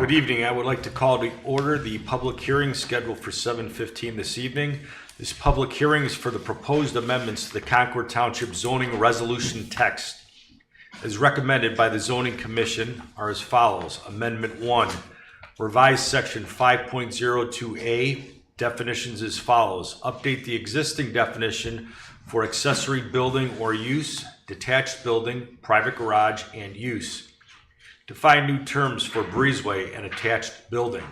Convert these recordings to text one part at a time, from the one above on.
Good evening. I would like to call to order the public hearing scheduled for 7:15 this evening. This public hearing is for the proposed amendments to the Concord Township zoning resolution text. As recommended by the Zoning Commission are as follows. Amendment 1, revise section 5.02A, definitions as follows. Update the existing definition for accessory building or use, detached building, private garage, and use. Define new terms for breezeway and attached building.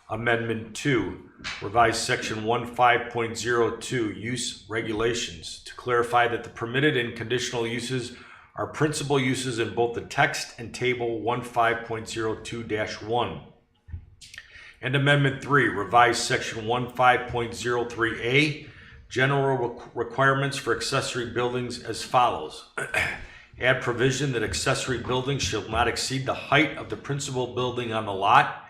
Amendment 2, revise section 15.02, use regulations, to clarify that the permitted and conditional uses are principal uses in both the text and table 15.02-1. And Amendment 3, revise section 15.03A, general requirements for accessory buildings as follows. Add provision that accessory buildings shall not exceed the height of the principal building on the lot.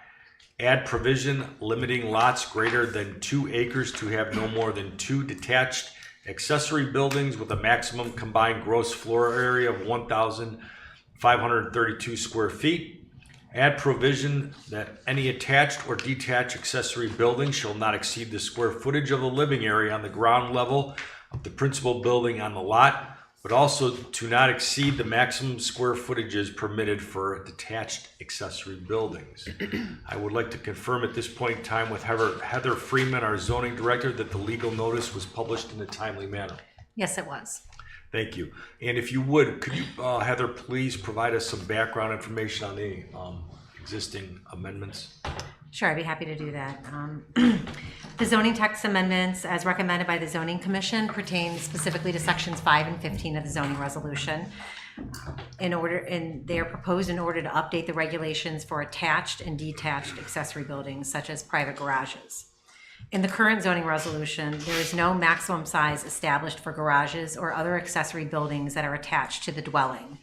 Add provision limiting lots greater than 2 acres to have no more than 2 detached accessory buildings with a maximum combined gross floor area of 1,532 square feet. Add provision that any attached or detached accessory building shall not exceed the square footage of the living area on the ground level of the principal building on the lot, but also to not exceed the maximum square footages permitted for detached accessory buildings. I would like to confirm at this point in time with Heather Freeman, our zoning director, that the legal notice was published in a timely manner. Yes, it was. Thank you. And if you would, could you, Heather, please provide us some background information on the existing amendments? Sure, I'd be happy to do that. The zoning text amendments, as recommended by the Zoning Commission, pertain specifically to sections 5 and 15 of the zoning resolution. They are proposed in order to update the regulations for attached and detached accessory buildings, such as private garages. In the current zoning resolution, there is no maximum size established for garages or other accessory buildings that are attached to the dwelling,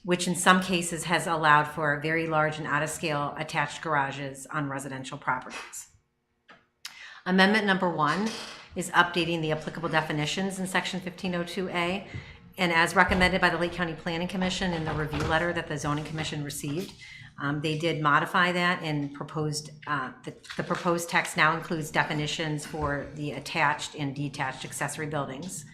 which in some cases has allowed for very large and out-of-scale attached garages on residential properties. Amendment number 1 is updating the applicable definitions in section 1502A, and as recommended by the Lake County Planning Commission in the review letter that the Zoning Commission received, they did modify that and proposed the proposed text now includes definitions for the attached and detached accessory buildings.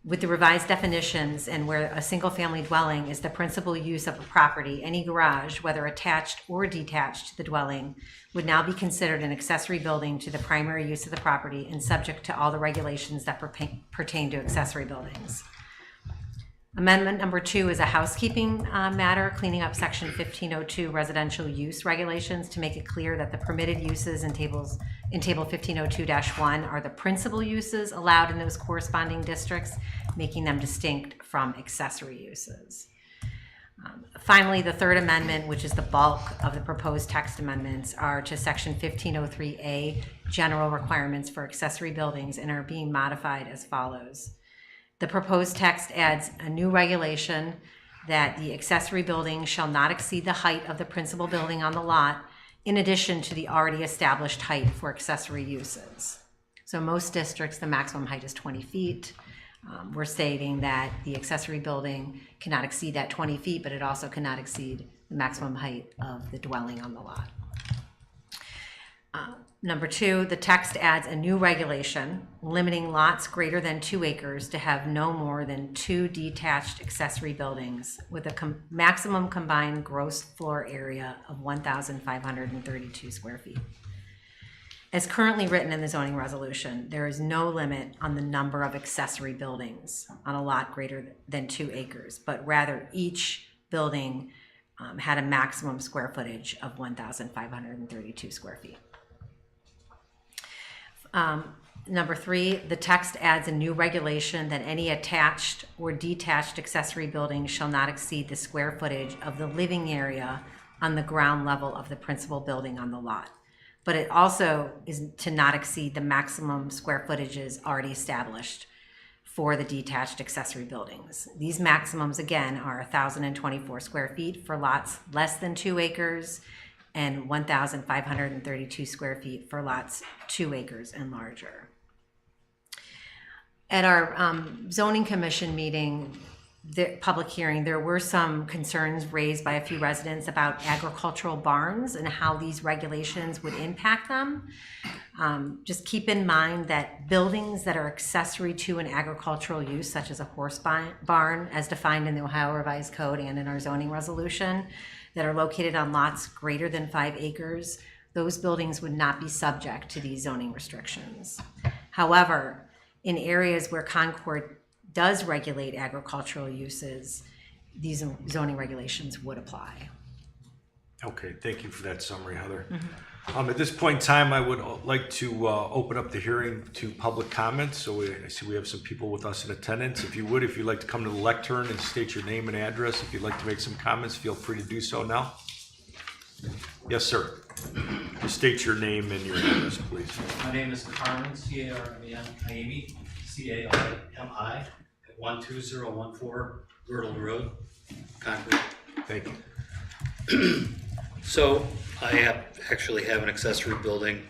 With the revised definitions and where a single-family dwelling is the principal use of a property, any garage, whether attached or detached to the dwelling, would now be considered an accessory building to the primary use of the property and subject to all the regulations that pertain to accessory buildings. Amendment number 2 is a housekeeping matter, cleaning up section 1502 residential use regulations to make it clear that the permitted uses in table 1502-1 are the principal uses allowed in those corresponding districts, making them distinct from accessory uses. Finally, the third amendment, which is the bulk of the proposed text amendments, are to section 1503A, general requirements for accessory buildings, and are being modified as follows. The proposed text adds a new regulation that the accessory building shall not exceed the height of the principal building on the lot, in addition to the already established height for accessory uses. So most districts, the maximum height is 20 feet. We're stating that the accessory building cannot exceed that 20 feet, but it also cannot exceed the maximum height of the dwelling on the lot. Number 2, the text adds a new regulation limiting lots greater than 2 acres to have no more than 2 detached accessory buildings with a maximum combined gross floor area of 1,532 square feet. As currently written in the zoning resolution, there is no limit on the number of accessory buildings on a lot greater than 2 acres, but rather each building had a maximum square footage of 1,532 square feet. Number 3, the text adds a new regulation that any attached or detached accessory building shall not exceed the square footage of the living area on the ground level of the principal building on the lot. But it also is to not exceed the maximum square footages already established for the detached accessory buildings. These maximums, again, are 1,024 square feet for lots less than 2 acres and 1,532 square feet for lots 2 acres and larger. At our zoning commission meeting, the public hearing, there were some concerns raised by a few residents about agricultural barns and how these regulations would impact them. Just keep in mind that buildings that are accessory to an agricultural use, such as a horse barn, as defined in the Ohio Revised Code and in our zoning resolution, that are located on lots greater than 5 acres, those buildings would not be subject to these zoning restrictions. However, in areas where Concord does regulate agricultural uses, these zoning regulations would apply. Okay, thank you for that summary, Heather. At this point in time, I would like to open up the hearing to public comments. So I see we have some people with us in attendance. If you'd like to come to the lectern and state your name and address, if you'd like to make some comments, feel free to do so now. Yes, sir. Just state your name and your address, please. My name is Carmen, C-A-R-M-E-N, C-A-R-M-I, at 12014 Girdle Road, Concord. Thank you. So I actually have an accessory building,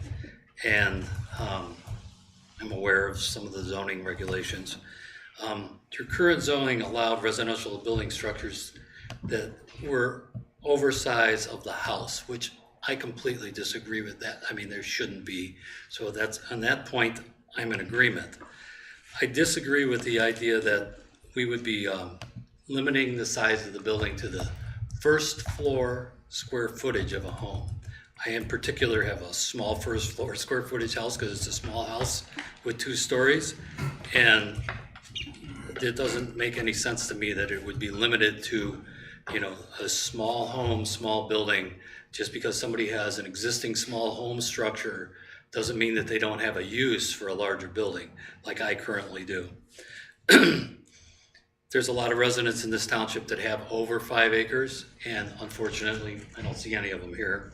and I'm aware of some of the zoning regulations. Your current zoning allowed residential building structures that were oversize of the house, which I completely disagree with that. I mean, there shouldn't be. So that's, on that point, I'm in agreement. I disagree with the idea that we would be limiting the size of the building to the first floor square footage of a home. I in particular have a small first floor square footage house because it's a small house with 2 stories, and it doesn't make any sense to me that it would be limited to, you know, a small home, small building. Just because somebody has an existing small home structure doesn't mean that they don't have a use for a larger building like I currently do. There's a lot of residents in this township that have over 5 acres, and unfortunately, I don't see any of them here.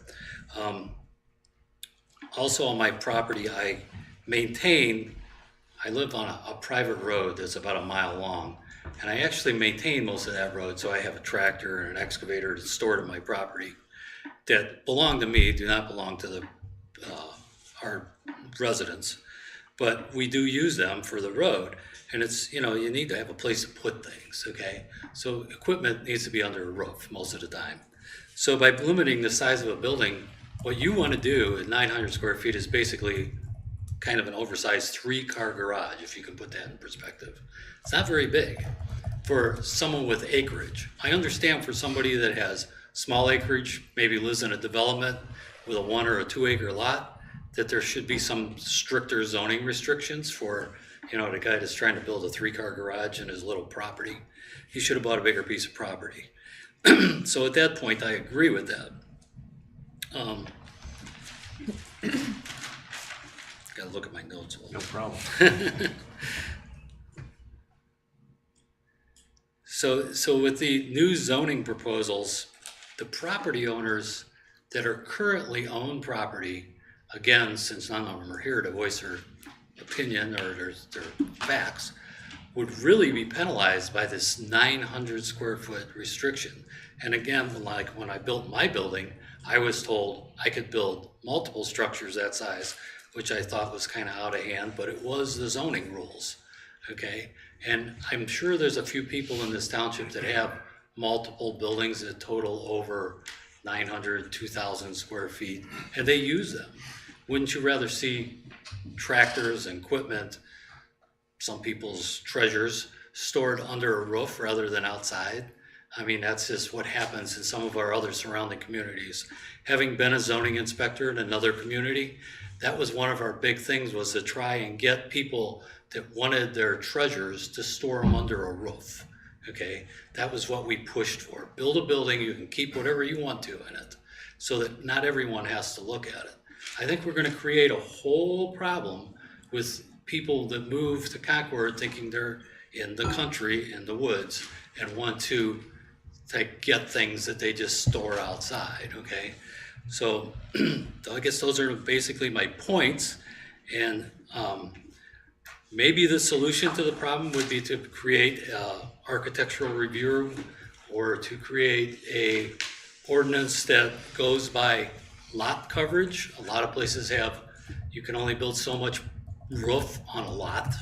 Also on my property, I live on a private road that's about a mile long, and I actually maintain most of that road, so I have a tractor and an excavator stored on my property that belong to me, do not belong to our residents, but we do use them for the road. And it's, you know, you need to have a place to put things, okay? So equipment needs to be under a roof most of the time. So by limiting the size of a building, what you want to do at 900 square feet is basically kind of an oversized 3-car garage, if you can put that in perspective. It's not very big for someone with acreage. I understand for somebody that has small acreage, maybe lives in a development with a 1 or a 2 acre lot, that there should be some stricter zoning restrictions for, you know, the guy that's trying to build a 3-car garage in his little property. He should have bought a bigger piece of property. So at that point, I agree with that. Gotta look at my notes a little. No problem. So with the new zoning proposals, the property owners that are currently own property, again, since none of them are here to voice their opinion or their facts, would really be penalized by this 900 square foot restriction. And again, like when I built my building, I was told I could build multiple structures that size, which I thought was kind of out of hand, but it was the zoning rules, okay? And I'm sure there's a few people in this township that have multiple buildings that total over 900, 2,000 square feet, and they use them. Wouldn't you rather see tractors and equipment, some people's treasures, stored under a roof rather than outside? I mean, that's just what happens in some of our other surrounding communities. Having been a zoning inspector in another community, that was one of our big things, was to try and get people that wanted their treasures to store them under a roof, okay? That was what we pushed for. Build a building, you can keep whatever you want to in it, so that not everyone has to look at it. I think we're gonna create a whole problem with people that move to Concord thinking they're in the country, in the woods, and want to get things that they just store outside, okay? So I guess those are basically my points, and maybe the solution to the problem would be to create an architectural review, or to create a ordinance that goes by lot coverage. A lot of places have, you can only build so much roof on a lot,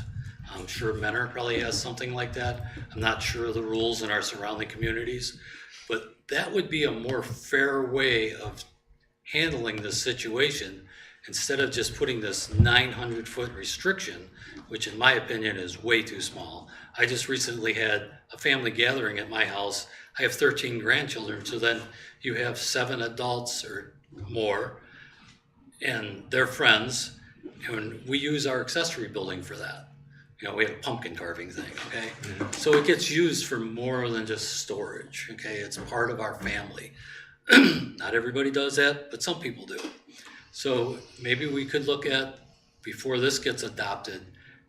I'm sure Menor probably has something like that. I'm not sure of the rules in our surrounding communities, but that would be a more fair way of handling this situation instead of just putting this 900-foot restriction, which in my opinion is way too small. I just recently had a family gathering at my house. I have 13 grandchildren, so then you have 7 adults or more and their friends, and we use our accessory building for that. You know, we have a pumpkin carving thing, okay? So it gets used for more than just storage, okay? It's part of our family. Not everybody does that, but some people do. So maybe we could look at, before this gets adopted,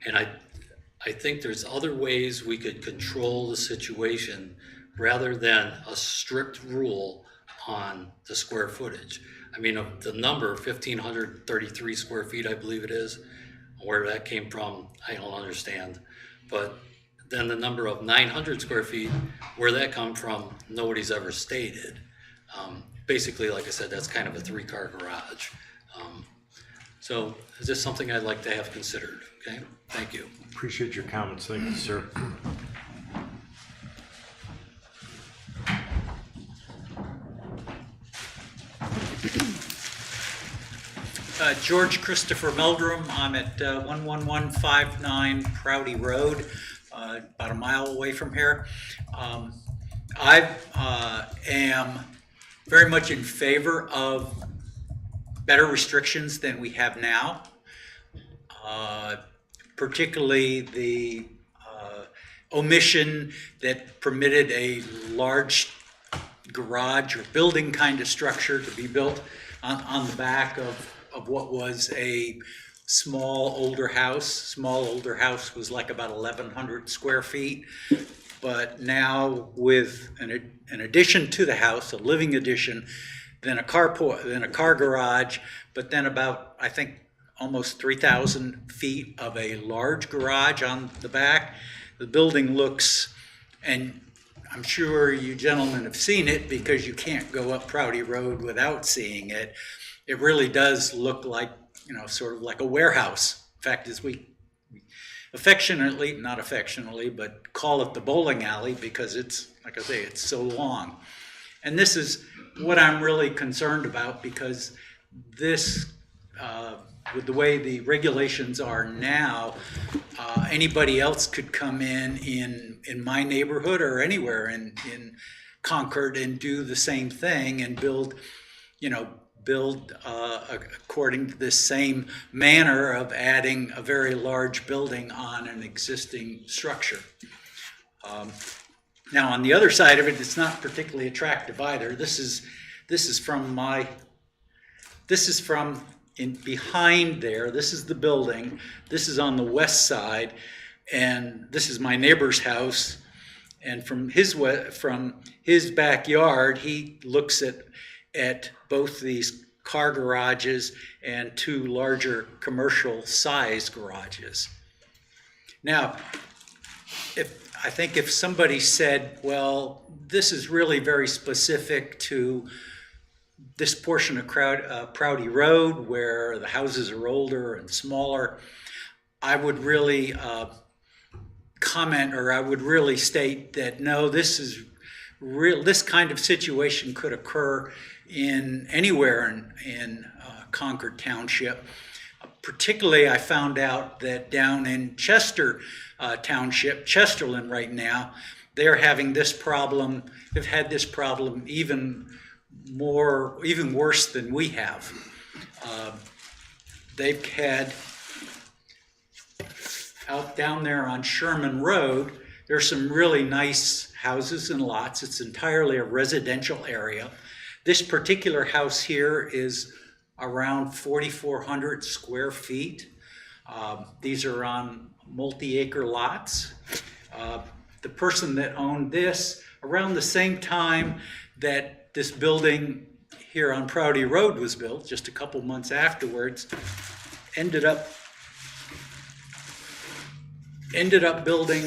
and I think there's other ways we could control the situation rather than a strict rule on the square footage. I mean, the number 1,533 square feet, I believe it is, where that came from, I don't understand. But then the number of 900 square feet, where that come from, nobody's ever stated. Basically, like I said, that's kind of a 3-car garage. So is this something I'd like to have considered, okay? Thank you. Appreciate your comments. Thank you, sir. George Christopher Meldrum. I'm at 11159 Prouty Road, about a mile away from here. I am very much in favor of better restrictions than we have now, particularly the omission that permitted a large garage or building kind of structure to be built on the back of what was a small older house. Small older house was like about 1,100 square feet. But now with an addition to the house, a living addition, then a car garage, but then about, I think, almost 3,000 feet of a large garage on the back. The building looks, and I'm sure you gentlemen have seen it because you can't go up Prouty Road without seeing it. It really does look like, sort of like a warehouse. In fact, as we affectionately, not affectionately, but call it the bowling alley because it's, like I say, it's so long. And this is what I'm really concerned about because this, with the way the regulations are now, anybody else could come in my neighborhood or anywhere in Concord and do the same thing and build according to this same manner of adding a very large building on an existing structure. Now, on the other side of it, it's not particularly attractive either. This is from in behind there. This is the building. This is on the west side, and this is my neighbor's house. And from his backyard, he looks at both these car garages and 2 larger commercial size garages. Now, I think if somebody said, well, this is really very specific to this portion of Prouty Road where the houses are older and smaller, I would really comment, or I would really state that no, this kind of situation could occur in anywhere in Concord Township. Particularly, I found out that down in Chester Township, Chesterland right now, they're having this problem. They've had this problem even worse than we have. They've had out down there on Sherman Road, there's some really nice houses and lots. It's entirely a residential area. This particular house here is around 4,400 square feet. These are on multi-acre lots. The person that owned this, around the same time that this building here on Prouty Road was built, just a couple months afterwards, ended up building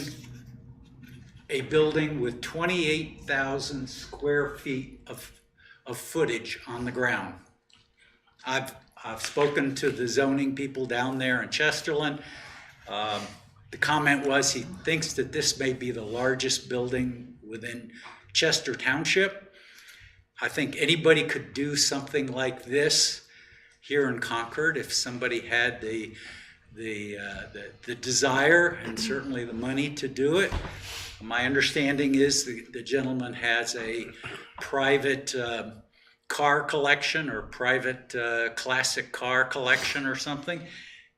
a building with 28,000 square feet of footage on the ground. I've spoken to the zoning people down there in Chesterland. The comment was he thinks that this may be the largest building within Chester Township. I think anybody could do something like this here in Concord if somebody had the desire and certainly the money to do it. My understanding is the gentleman has a private car collection or private classic car collection or something.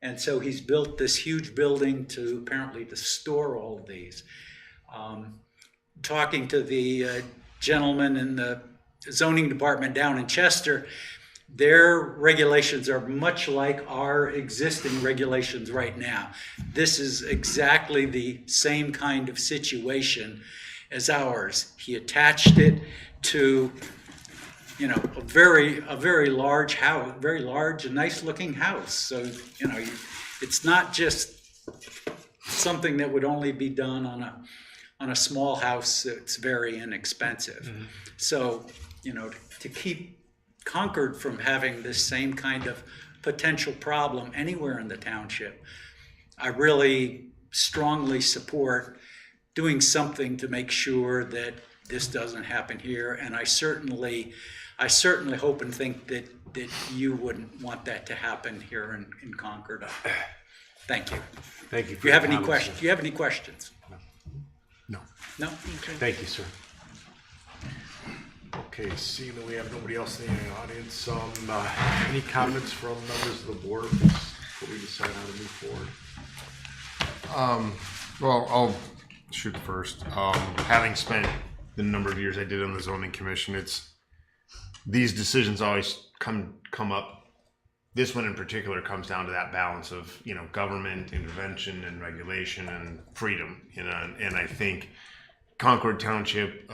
And so he's built this huge building to apparently to store all of these. Talking to the gentleman in the zoning department down in Chester, their regulations are much like our existing regulations right now. This is exactly the same kind of situation as ours. He attached it to, you know, a very large house, very large and nice looking house. So, you know, it's not just something that would only be done on a small house that's very inexpensive. Mm-hmm. So, you know, to keep Concord from having this same kind of potential problem anywhere in the township, I really strongly support doing something to make sure that this doesn't happen here. And I certainly hope and think that you wouldn't want that to happen here in Concord. Thank you. Thank you. Do you have any questions? Do you have any questions? No. No? Thank you, sir. Okay, seeing that we have nobody else in the audience, any comments from members of the board before we decide how to move forward? Well, I'll shoot first. Having spent the number of years I did on the zoning commission, these decisions always come up. This one in particular comes down to that balance of, you know, government intervention and regulation and freedom, you know, and I think Concord Township,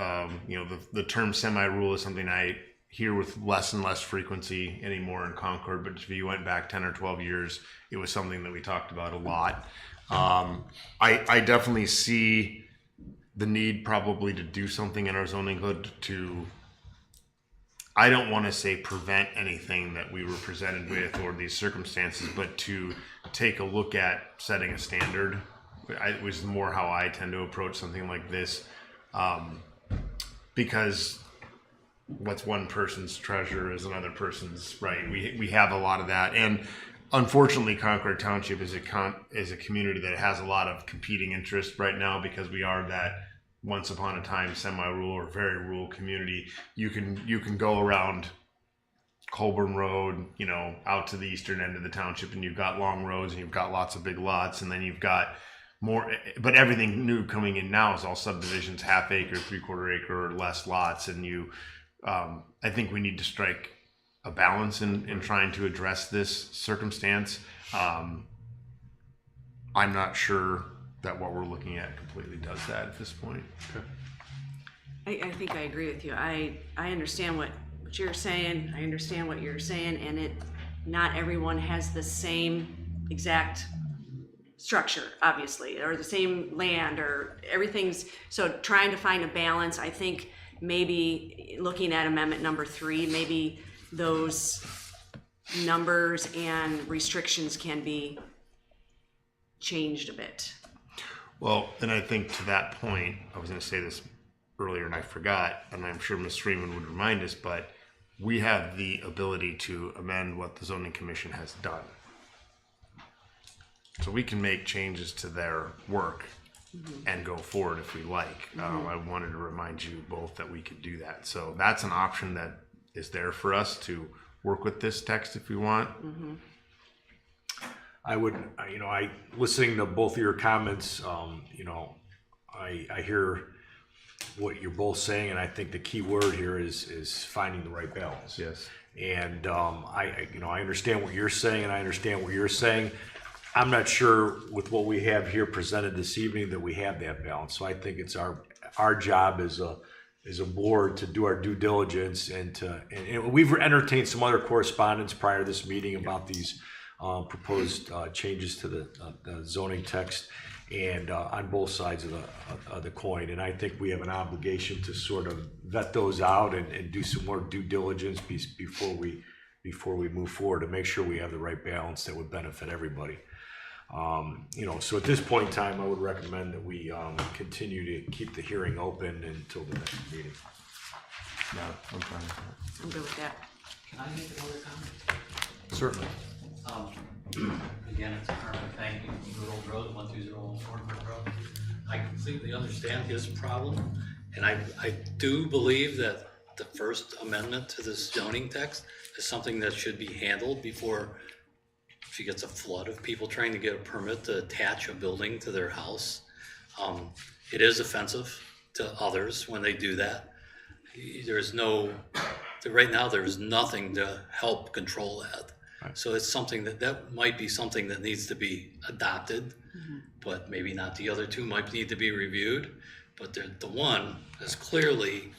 you know, the term semi-rule is something I hear with less and less frequency anymore in Concord, but if you went back 10 or 12 years, it was something that we talked about a lot. I definitely see the need probably to do something in our zoning code to, I don't want to say prevent anything that we were presented with or these circumstances, but to take a look at setting a standard. It was more how I tend to approach something like this, because what's one person's treasure is another person's right. We have a lot of that, and unfortunately, Concord Township is a community that has a lot of competing interests right now because we are that once upon a time semi-rural or very rural community. You can go around Colburn Road, you know, out to the eastern end of the township, and you've got long roads and you've got lots of big lots, and then you've got more, but everything new coming in now is all subdivisions, half acre, 3/4 acre or less lots, and I think we need to strike a balance in trying to address this circumstance. I'm not sure that what we're looking at completely does that at this point. I think I agree with you. I understand what you're saying. I understand what you're saying, and not everyone has the same exact structure, obviously, or the same land, or everything's, so trying to find a balance. I think maybe looking at amendment number 3, maybe those numbers and restrictions can be changed a bit. Well, and I think to that point, I was going to say this earlier and I forgot, and I'm sure Ms. Freeman would remind us, but we have the ability to amend what the zoning commission has done. So we can make changes to their work and go forward if we like. I wanted to remind you both that we could do that. So that's an option that is there for us to work with this text if we want. I would, listening to both of your comments, I hear what you're both saying, and I think the key word here is finding the right balance. Yes. And I understand what you're saying, and I understand what you're saying. I'm not sure with what we have here presented this evening that we have that balance. So I think it's our job as a board to do our due diligence and we've entertained some other correspondence prior to this meeting about these proposed changes to the zoning text and on both sides of the coin. And I think we have an obligation to sort of vet those out and do some more due diligence before we move forward to make sure we have the right balance that would benefit everybody. So at this point in time, I would recommend that we continue to keep the hearing open until the next meeting. Yeah, I'm fine with that. I'm good with that. Can I make another comment? Certainly. Again, it's a Carmen Thank you from Good Old Road, 12014 Fort Road. I completely understand his problem, and I do believe that the first amendment to this zoning text is something that should be handled before she gets a flood of people trying to get a permit to attach a building to their house. It is offensive to others when they do that. Right now, there's nothing to help control that. So it's something that might be something that needs to be adopted, but maybe not. The other two might need to be reviewed, but the one is clearly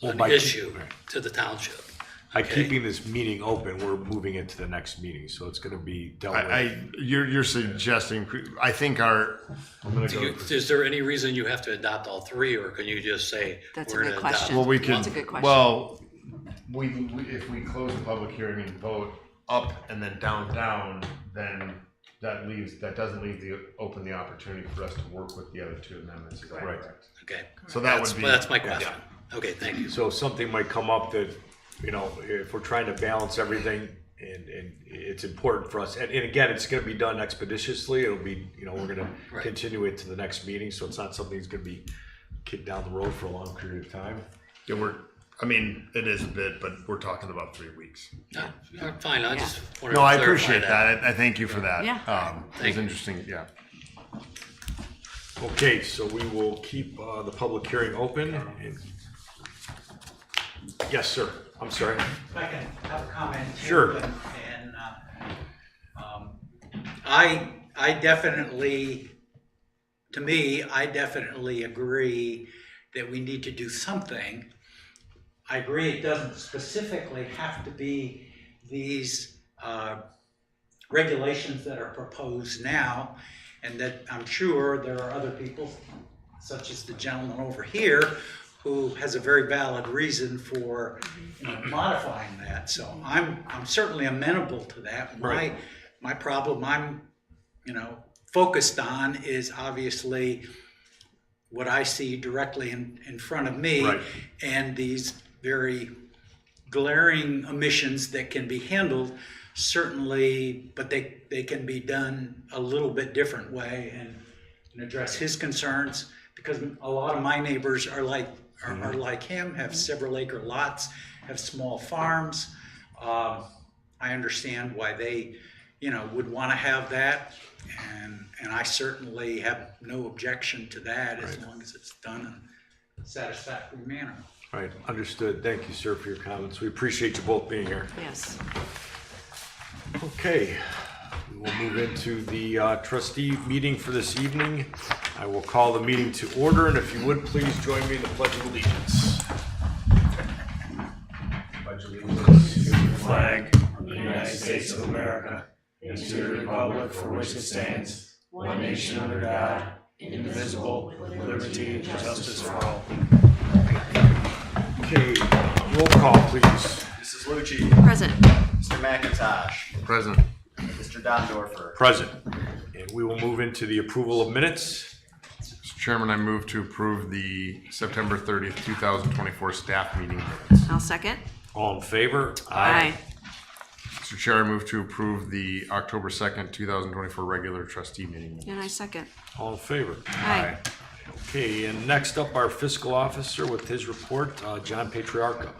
an issue to the township. By Okay. keeping this meeting open, we're moving it to the next meeting, so it's gonna be dealt with. You're suggesting, I think I'm gonna go. Is there any reason you have to adopt all three, or can you just say That's a we're good gonna adopt? question. Well, we can. That's a good question. Well, we if we close the public hearing and vote up and then down, then that doesn't leave open the opportunity for us to work with the other two amendments. Is that Right. correct? Okay. So that's my question. Okay, thank you. So something might come up that, if we're trying to balance everything, and it's important for us, and again, it's gonna be done expeditiously, it'll be, we're gonna Right. continue it to the next meeting, so it's not something that's gonna be kicked down the road for a long period of time. Yeah, it is a bit, but we're talking about 3 weeks. Yeah, fine, I just wanted No, to I clarify appreciate that. I thank you for that. Yeah. It Thank was you. interesting. Yeah. Okay, so we will keep the public hearing open. Yes, sir. I'm sorry. If I can have a comment. Sure. I definitely, I definitely agree that we need to do something. I agree it doesn't specifically have to be these regulations that are proposed now, and that I'm sure there are other people, such as the gentleman over here, who has a very valid reason for modifying that. So I'm certainly amenable to that. Right. My problem I'm focused on is obviously what I see directly in front of me, Right. and these very glaring omissions that can be handled certainly, but they can be done a little bit different way and address his concerns, because a lot of my neighbors are like him, have several acre lots, have small farms. I understand why they would want to have that, and I certainly have no objection to that as long as it's done in a satisfactory manner. Right, understood. Thank you, sir, for your comments. We appreciate you both being here. Yes. Okay, we will move into the trustee meeting for this evening. I will call the meeting to order, and if you would, please join me in the Pledge of Allegiance. Pledge allegiance to the flag of the United States of America and to the republic for which it stands, one nation under God, indivisible, with liberty and justice for all. Okay, roll call, please. Mrs. Lucci, Present. Mr. McIntosh, Present. Mr. Dondorfer. Present. And we will move into the approval of minutes. Mr. Chairman, I move to approve the September 30th, 2024 staff meeting minutes. I'll second. All in favor? Aye. Mr. Chair, I move to approve the October 2nd, 2024 regular trustee meeting minutes. And I second. All in favor? Aye. Okay, and next up, our fiscal officer with his report, John Patriarca.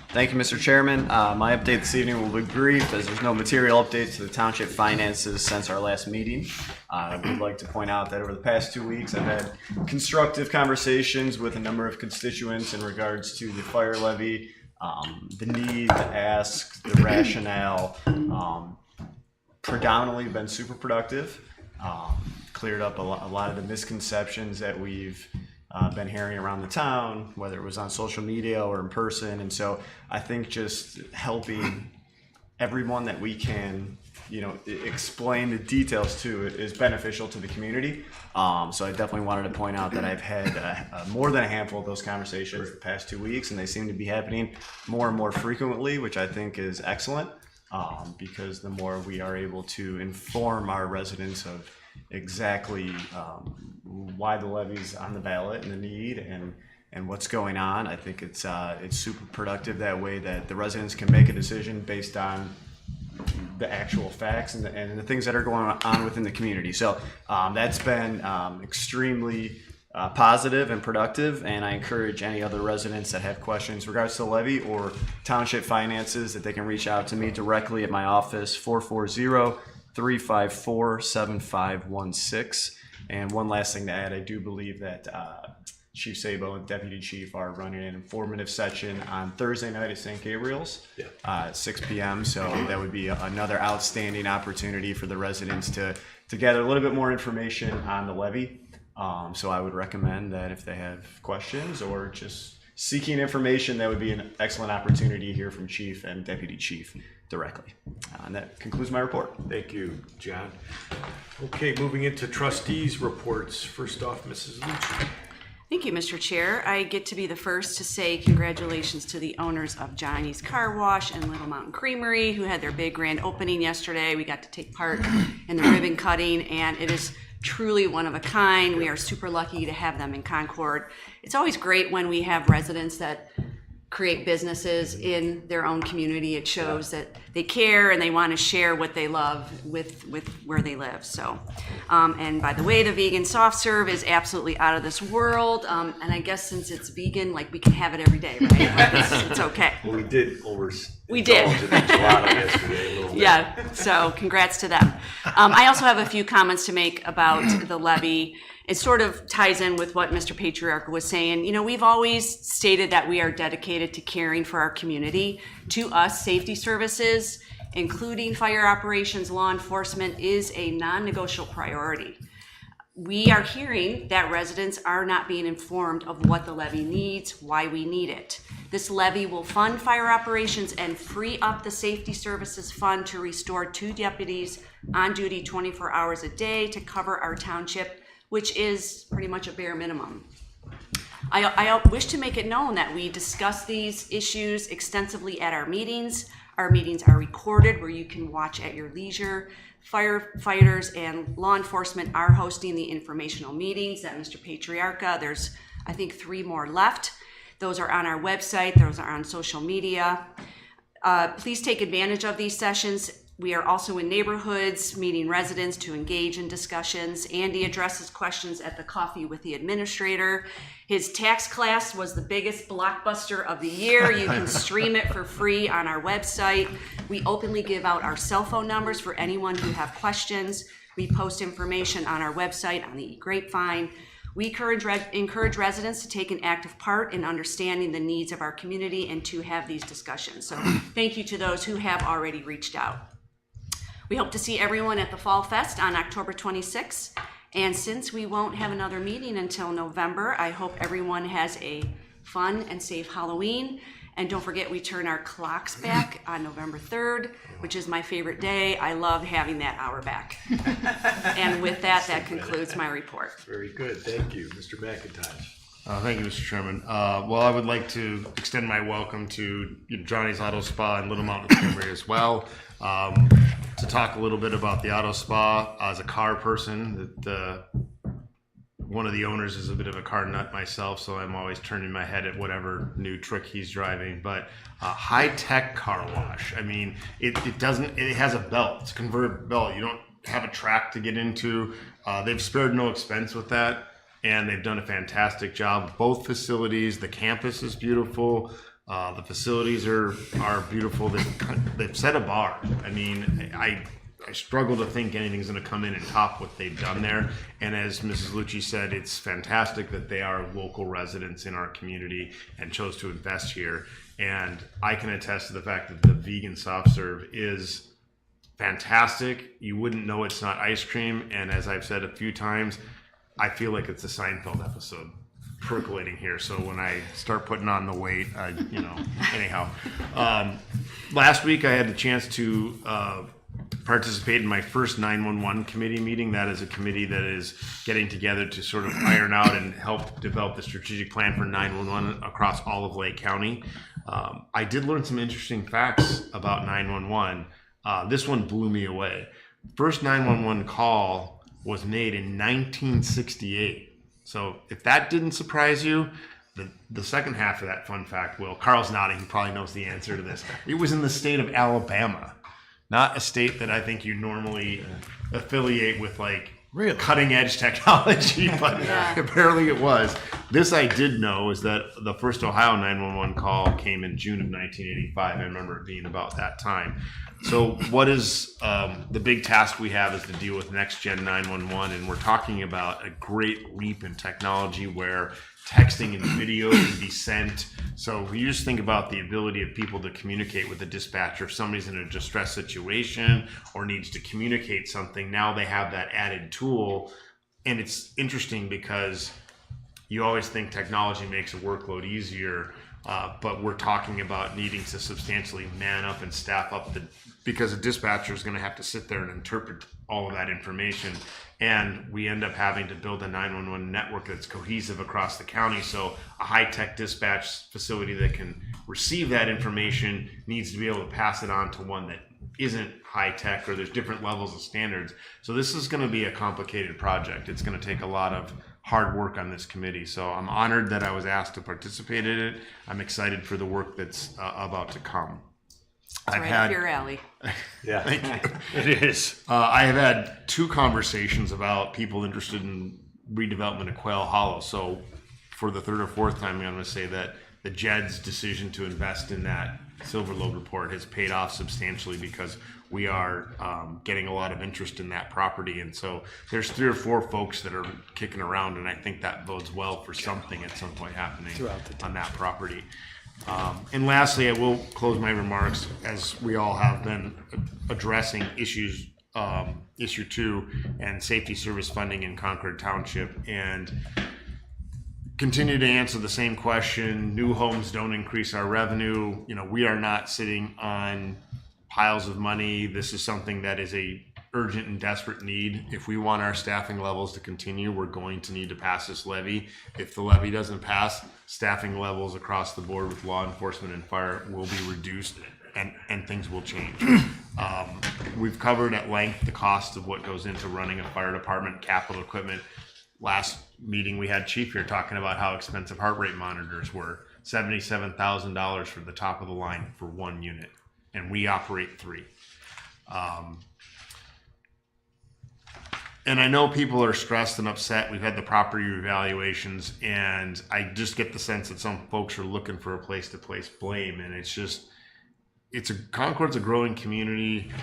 Thank you, Mr. Chairman. My update this evening will be brief, as there's no material updates to the township finances since our last meeting. I would like to point out that over the past 2 weeks, I've had constructive conversations with a number of constituents in regards to the fire levy, the need, the ask, the rationale. Predominantly been super productive. Cleared up a lot of the misconceptions that we've been hearing around the town, whether it was on social media or in person. And so I think just helping everyone that we can, explain the details to it is beneficial to the community. So I definitely wanted to point out that I've had more than a handful of those conversations the past 2 weeks, and they seem to be happening more and more frequently, which I think is excellent. because the more we are able to inform our residents of exactly why the levy's on the ballot and the need and what's going on, I think it's super productive that way, that the residents can make a decision based on the actual facts and the things that are going on within the community. So that's been extremely positive and productive, and I encourage any other residents that have questions regards to the levy or township finances that they can reach out to me directly at my office, 440-354-7516. And one last thing to add, I do believe that Chief Sabo and Deputy Chief are running an informative session on Thursday night at St. Gabriel's at 6 p.m. So that would be another outstanding opportunity for the residents to gather a little bit more information on the levy. So I would recommend that if they have questions or just seeking information, that would be an excellent opportunity to hear from Chief and Deputy Chief directly. And that concludes my report. Thank you, John. Okay, moving into trustees' reports. First off, Mrs. Lucci. Thank you, Mr. Chair. I get to be the first to say congratulations to the owners of Johnny's Car Wash and Little Mountain Creamery, who had their big grand opening yesterday. We got to take part in the ribbon cutting, and it is truly one of a kind. We are super lucky to have them in Concord. It's always great when we have residents that create businesses in their own community. It shows that they care and they want to share what they love with where they live. So, and by the way, the vegan soft serve is absolutely out of this world. And I guess since it's vegan, like we can have it every day, right? Like it's okay. Well, we did We did. yesterday a little bit. Yeah, so congrats to them. I also have a few comments to make about the levy. It sort of ties in with what Mr. Patriarch was saying. You know, we've always stated that we are dedicated to caring for our community. To us, safety services, including fire operations, law enforcement, is a non-negotiable priority. We are hearing that residents are not being informed of what the levy needs, why we need it. This levy will fund fire operations and free up the safety services fund to restore 2 deputies on duty 24 hours a day to cover our township, which is pretty much a bare minimum. I wish to make it known that we discuss these issues extensively at our meetings. Our meetings are recorded where you can watch at your leisure. Firefighters and law enforcement are hosting the informational meetings at Mr. Patriarcha. There's, I think, 3 more left. Those are on our website. Those are on social media. Please take advantage of these sessions. We are also in neighborhoods, meeting residents to engage in discussions. Andy addresses questions at the coffee with the administrator. His tax class was the biggest blockbuster of the year. You can stream it for free on our website. We openly give out our cell phone numbers for anyone who have questions. We post information on our website on the grapevine. We encourage residents to take an active part in understanding the needs of our community and to have these discussions. So thank you to those who have already reached out. We hope to see everyone at the Fall Fest on October 26th. And since we won't have another meeting until November, I hope everyone has a fun and safe Halloween. And don't forget, we turn our clocks back on November 3rd, which is my favorite day. I love having that hour back. And with that, that concludes my report. Very good. Thank you. Mr. McIntosh. Thank you, Mr. Chairman. Well, I would like to extend my welcome to Johnny's Auto Spa and Little Mountain Creamery as well. To talk a little bit about the auto spa, as a car person, that one of the owners is a bit of a car nut myself, so I'm always turning my head at whatever new trick he's driving. But high-tech car wash. I mean, it has a belt. It's a converted belt. You don't have a track to get into. They've spared no expense with that, and they've done a fantastic job. Both facilities, the campus is beautiful. The facilities are beautiful. They've set a bar. I mean, I struggle to think anything's going to come in and top what they've done there. And as Mrs. Lucci said, it's fantastic that they are local residents in our community and chose to invest here. And I can attest to the fact that the vegan soft serve is fantastic. You wouldn't know it's not ice cream. And as I've said a few times, I feel like it's a Seinfeld episode percolating here. So when I start putting on the weight, anyhow. Last week I had the chance to participate in my first 911 committee meeting. That is a committee that is getting together to sort of iron out and help develop the strategic plan for 911 across all of Lake County. I did learn some interesting facts about 911. This one blew me away. First 911 call was made in 1968. So if that didn't surprise you, the second half of that fun fact, Will, Carl's nodding, he probably knows the answer to this. It was in the state of Alabama, not a state that I think you normally affiliate with like Really? cutting edge technology, but apparently it was. This I did know is that the first Ohio 911 call came in June of 1985. I remember it being about that time. So what is the big task we have is to deal with next gen 911, and we're talking about a great leap in technology where texting and video can be sent. So if you just think about the ability of people to communicate with the dispatcher, if somebody's in a distress situation or needs to communicate something, now they have that added tool. And it's interesting because you always think technology makes a workload easier, but we're talking about needing to substantially man up and staff up because a dispatcher is going to have to sit there and interpret all of that information. And we end up having to build a 911 network that's cohesive across the county. So a high-tech dispatch facility that can receive that information needs to be able to pass it on to one that isn't high-tech, or there's different levels of standards. So this is going to be a complicated project. It's going to take a lot of hard work on this committee. So I'm honored that I was asked to participate in it. I'm excited for the work that's about to come. It's right up your alley. Yeah, Thank you. it is. I have had 2 conversations about people interested in redevelopment of Quail Hollow. So for the 3rd or 4th time, I'm going to say that the JED's decision to invest in that Silver Lode report has paid off substantially because we are getting a lot of interest in that property. And so there's 3 or 4 folks that are kicking around, and I think that bodes well for something at some point happening on that property. And lastly, I will close my remarks, as we all have been addressing issue 2 and safety service funding in Concord Township, and continue to answer the same question. New homes don't increase our revenue. You know, we are not sitting on piles of money. This is something that is a urgent and desperate need. If we want our staffing levels to continue, we're going to need to pass this levy. If the levy doesn't pass, staffing levels across the board with law enforcement and fire will be reduced, and things will change. We've covered at length the cost of what goes into running a fire department, capital equipment. Last meeting we had Chief here talking about how expensive heart rate monitors were. $77,000 for the top of the line for 1 unit, and we operate 3. And I know people are stressed and upset. We've had the property evaluations, and I just get the sense that some folks are looking for a place to place blame. And Concord's a growing community.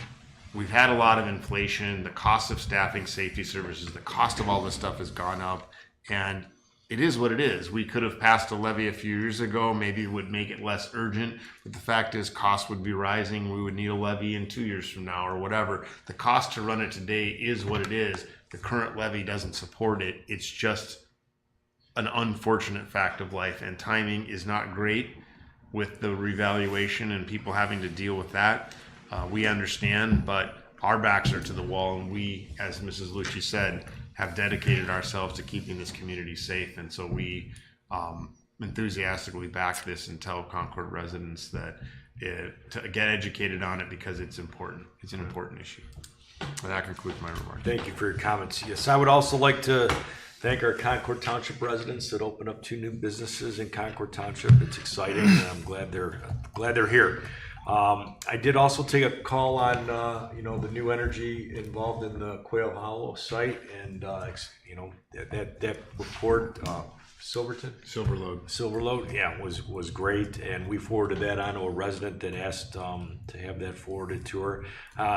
We've had a lot of inflation. The cost of staffing safety services, the cost of all this stuff has gone up, and it is what it is. We could have passed a levy a few years ago. Maybe it would make it less urgent, but the fact is costs would be rising. We would need a levy in 2 years from now or whatever. The cost to run it today is what it is. The current levy doesn't support it. It's just an unfortunate fact of life, and timing is not great with the revaluation and people having to deal with that. We understand, but our backs are to the wall, and we, as Mrs. Lucci said, have dedicated ourselves to keeping this community safe. And so we enthusiastically back this and tell Concord residents that to get educated on it, because it's important. It's an important issue. And that concludes my remarks. Thank you for your comments. Yes, I would also like to thank our Concord Township residents that opened up 2 new businesses in Concord Township. It's exciting, and I'm glad they're here. I did also take a call on the new energy involved in the Quail Hollow site, and that report, Silver Lode, yeah, was great, and we forwarded that on to a resident that asked to have that forwarded to her.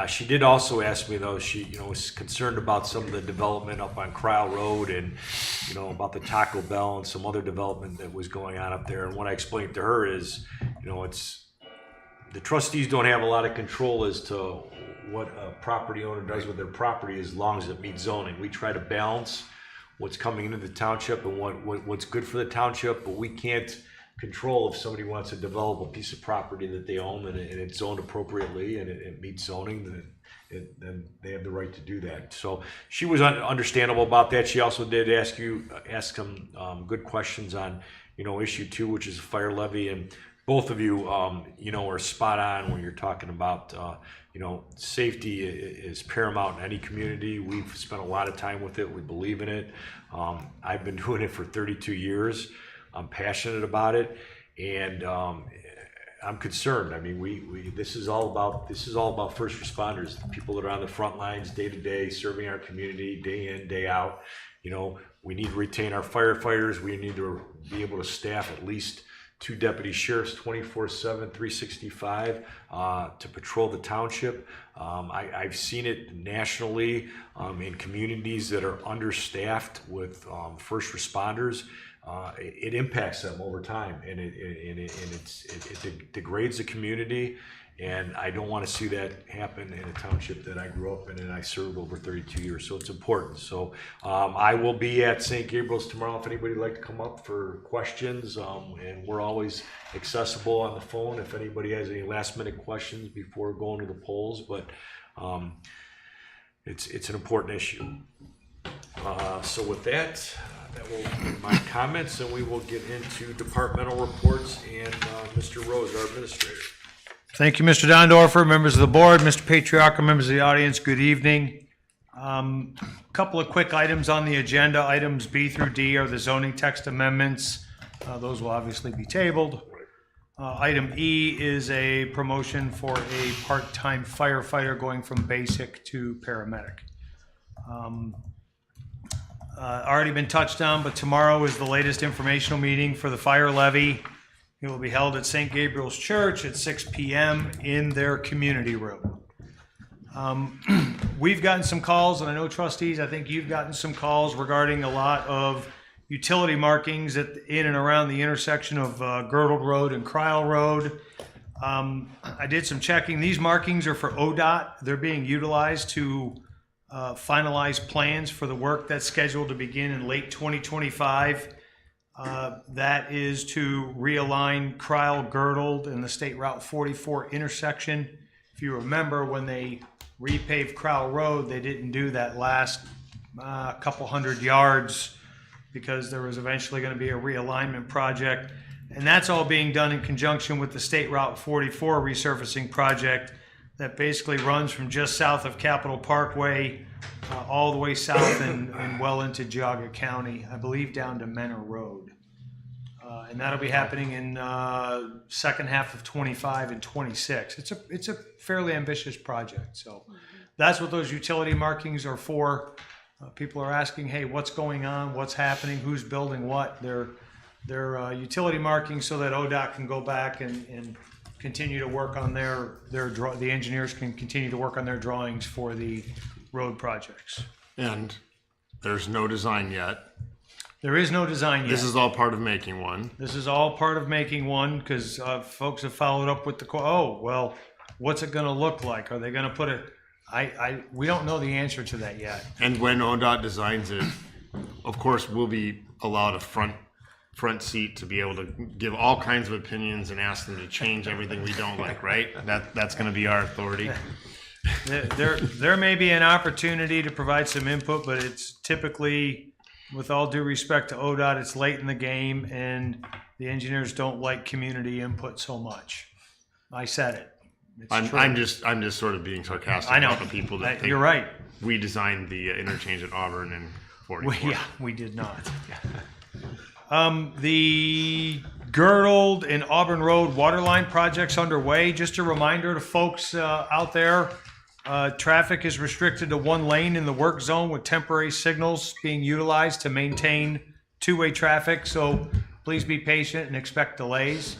She did also ask me, though, she was concerned about some of the development up on Cryle Road, and about the Taco Bell and some other development that was going on up there. And what I explained to her is, it's the trustees don't have a lot of control as to what a property owner does with their property as long as it meets zoning. We try to balance what's coming into the township and what's good for the township, but we can't control if somebody wants to develop a piece of property that they own and it's zoned appropriately and it meets zoning, then they have the right to do that. So she was understandable about that. She also did ask some good questions on issue 2, which is a fire levy, and both of you, are spot on when you're talking about, safety is paramount in any community. We've spent a lot of time with it. We believe in it. I've been doing it for 32 years. I'm passionate about it, and I'm concerned. I mean, this is all about first responders, the people that are on the front lines day to day, serving our community day in, day out. We need to retain our firefighters. We need to be able to staff at least 2 deputy sheriffs 24/7, 365 to patrol the township. I've seen it nationally in communities that are understaffed with first responders. It impacts them over time, and it degrades the community. And I don't want to see that happen in a township that I grew up in and I served over 32 years. So it's important. So I will be at St. Gabriel's tomorrow if anybody'd like to come up for questions. And we're always accessible on the phone if anybody has any last minute questions before going to the polls. But it's an important issue. So with that will be my comments, and we will get into departmental reports and Mr. Rose, our administrator. Thank you, Mr. Dondorfer, members of the board, Mr. Patriarca, members of the audience, good evening. Couple of quick items on the agenda. Items B through D are the zoning text amendments. Those will obviously be tabled. Item E is a promotion for a part-time firefighter going from basic to paramedic. Already been touched on, but tomorrow is the latest informational meeting for the fire levy. It will be held at St. Gabriel's Church at 6 p.m. in their community room. We've gotten some calls, and I know trustees, I think you've gotten some calls regarding a lot of utility markings in and around the intersection of Girdled Road and Cryle Road. I did some checking. These markings are for ODOT. They're being utilized to finalize plans for the work that's scheduled to begin in late 2025. That is to realign Cryle, Girdled, and the State Route 44 intersection. If you remember, when they repaved Cryle Road, they didn't do that last couple hundred yards because there was eventually going to be a realignment project. And that's all being done in conjunction with the State Route 44 resurfacing project that basically runs from just south of Capitol Parkway all the way south and well into Geauga County, I believe down to Menor Road. And that'll be happening in second half of 25 and 26. It's a fairly ambitious project. So that's what those utility markings are for. People are asking, hey, what's going on? What's happening? Who's building what? They're utility markings so that ODOT can go back and continue to work on the engineers can continue to work on their drawings for the road projects. And there's no design yet. There is no design yet. This is all part of making one. This is all part of making one because folks have followed up with what's it going to look like? Are they going to put it? We don't know the answer to that yet. And when ODOT designs it, of course, we'll be allowed a front seat to be able to give all kinds of opinions and ask them to change everything we don't like, right? That's going to be our authority. There may be an opportunity to provide some input, but it's typically, with all due respect to ODOT, it's late in the game, and the engineers don't like community input so much. I said it. I'm just sort of being sarcastic I know. about the people that think you're right. we designed the interchange at Auburn and 44. We did not. The Girdled and Auburn Road waterline project's underway. Just a reminder to folks out there, traffic is restricted to one lane in the work zone with temporary signals being utilized to maintain two-way traffic. So please be patient and expect delays.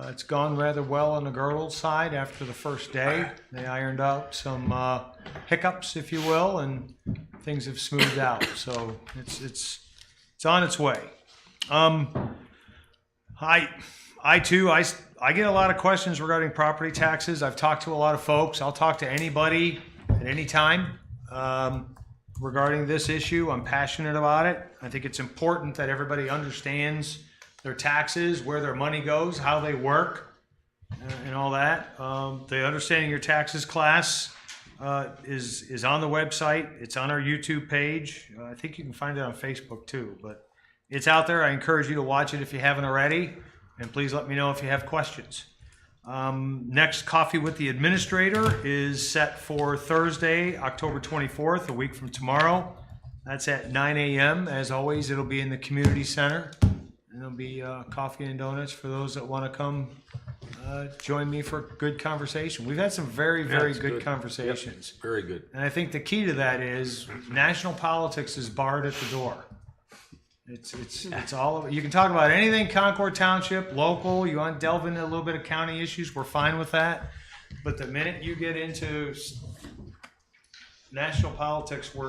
It's gone rather well on the Girdled side after the first day. They ironed out some hiccups, if you will, and things have smoothed out. So it's on its way. I get a lot of questions regarding property taxes. I've talked to a lot of folks. I'll talk to anybody at any time regarding this issue. I'm passionate about it. I think it's important that everybody understands their taxes, where their money goes, how they work, and all that. The Understanding Your Taxes class is on the website. It's on our YouTube page. I think you can find it on Facebook too, but it's out there. I encourage you to watch it if you haven't already. And please let me know if you have questions. Next coffee with the administrator is set for Thursday, October 24th, a week from tomorrow. That's at 9 a.m. As always, it'll be in the community center. And there'll be coffee and donuts for those that want to come join me for good conversation. We've had some very, very it's good good. conversations. Very good. And I think the key to that is national politics is barred at the door. It's all of it. You can talk about anything Concord Township, local. You want to delve into a little bit of county issues, we're fine with that. But the minute you get into national politics, we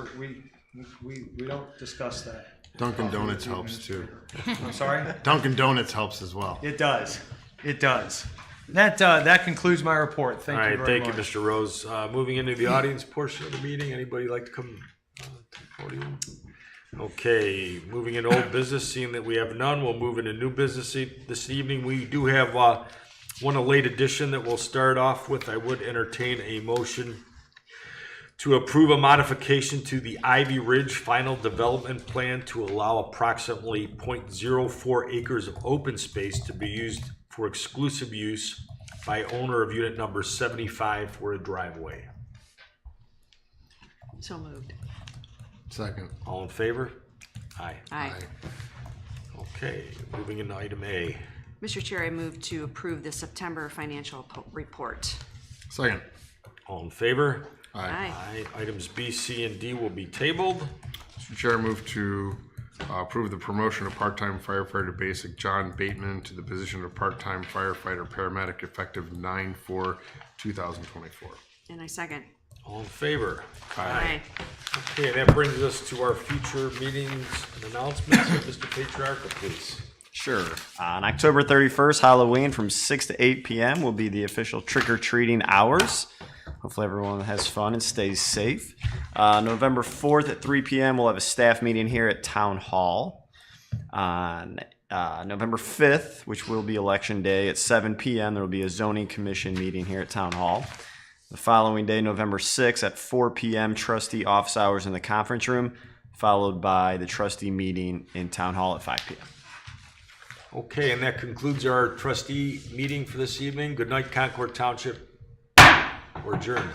don't discuss that. Dunkin' Donuts helps too. I'm sorry? Dunkin' Donuts helps as well. It does. It does. That concludes my report. Thank All you right, very thank much. you, Mr. Rose. Moving into the audience portion of the meeting, anybody like to come to the podium? Okay, moving into old business, seeing that we have none, we'll move into new business this evening. We do have one late addition that we'll start off with. I would entertain a motion to approve a modification to the Ivy Ridge Final Development Plan to allow approximately 0.04 acres of open space to be used for exclusive use by owner of unit number 75 for a driveway. So moved. Second. All in favor? Aye. Aye. Okay, moving into item A. Mr. Chair, I move to approve the September financial report. Second. All in favor? Aye. Aye. Items B, C, and D will be tabled. Mr. Chair, I move to approve the promotion of part-time firefighter basic John Bateman to the position of part-time firefighter paramedic effective 9/4/2024. And I second. All in favor? Aye. Okay, that brings us to our future meetings and announcements. Mr. Patriarca, please. Sure. On October 31st, Halloween from 6 to 8 p.m. will be the official trick-or-treating hours. Hopefully everyone has fun and stays safe. November 4th at 3 p.m. we'll have a staff meeting here at Town Hall. On November 5th, which will be Election Day, at 7 p.m. there will be a zoning commission meeting here at Town Hall. The following day, November 6th at 4 p.m., trustee office hours in the conference room, followed by the trustee meeting in Town Hall at 5 p.m. Okay, and that concludes our trustee meeting for this evening. Good night, Concord Township. We're adjourned.